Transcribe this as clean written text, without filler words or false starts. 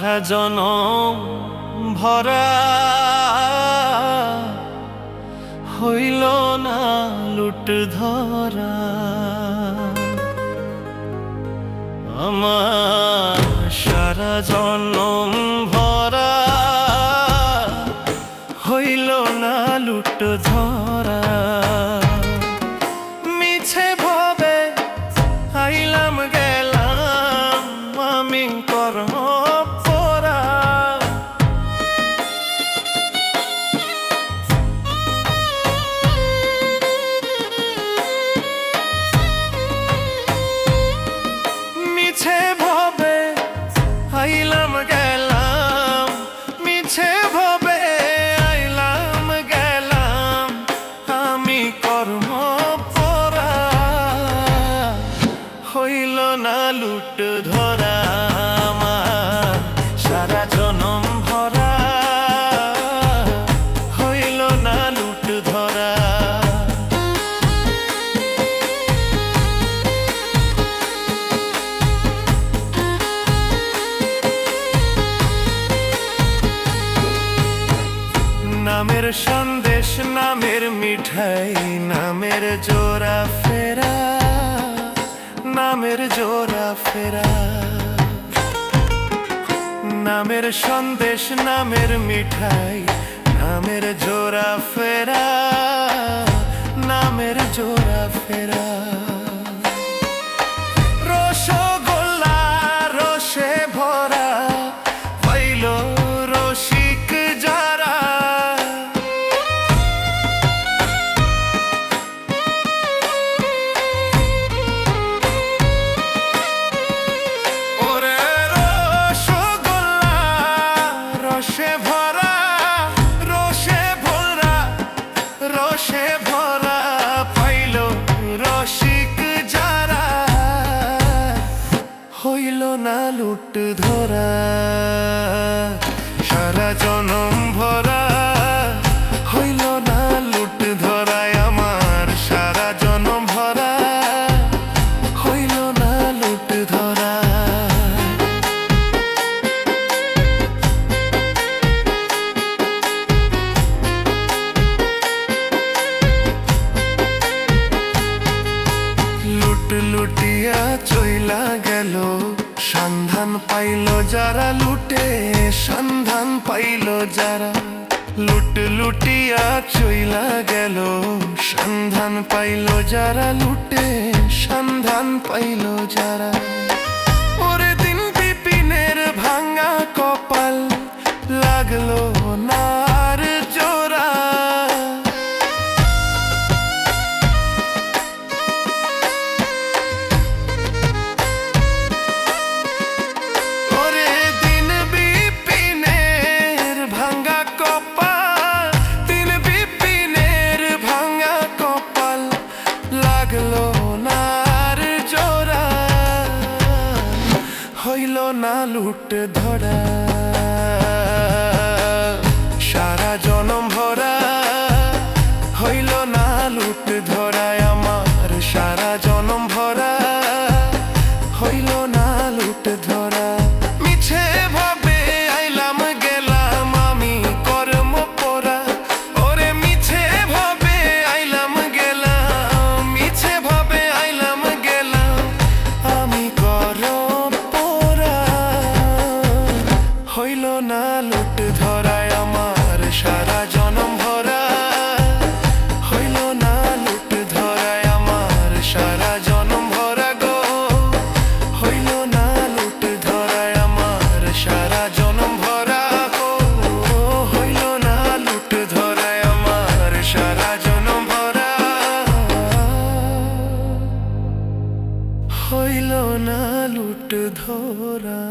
সারা জনম ভরা হইল না লুট ধরা। আমার সারা জনম ভরা হইল না লুট ধরা। মিছে ভাবে আইলাম গেলাম আমি কর্ম পরা। মিছে ভাবে আইলাম গেলাম, মিছে ভাবে আইলাম গেলাম আমি কর্ম পরা। হইল না লুট ধরা। আমার সারা জনম ভরা হইল না লুট ধরা। নামের সন্দেশ নামের মিঠাই নামের জোড়া ফেরা, নামের জোড়া ফেরা। নামের সন্দেশ নামের মিঠাই নামের জোড়া ফেরা, নামের জোড়া ফেরা। রসগোল্লা রসে ভরা পাইল রসিক যারা। রসে ভরা রসে ভরা রসে ভরা পাইল রসিক যারা। হইল না লুট ধরা। সারা জনম ভরা হইল না লুট ধরা। আমার সারা জনম ভরা হইল না লুট ধরা। লুটিয়া চইলা গেল সন্ধান পাইল যারা লুটে, সন্ধান পাইল যারা। লুটিয়া চইলা গেল সন্ধান পাইল যারা লুটে, সন্ধান পাইল যারা। ওরে দিন বিপিনের ভাঙা কপাল লাগলো নার জোড়া। হইল না লুট ধরা। সারা জনম ভরা হইল না লুট ধরা। আমার সারা জনম ভরা হইল না লুট ধরা। মিছে ভাবে আইলাম গেলাম আমি কর্ম পরা। ওরে মিছে ভাবে আইলাম গেলাম, মিছে ভাবে আইলাম গেলাম আমি কর্ম পরা। হইল না লুট ধরা। আমার সারা জনম ভরা হইল না লুট ধরা। আমার সারা জনম ভরা গো হইল না লুট ধরা। আমার সারা জনম ভরা গো হইল না লুট ধরা। আমার সারা জনম ভরা হইল না লুট ধরা।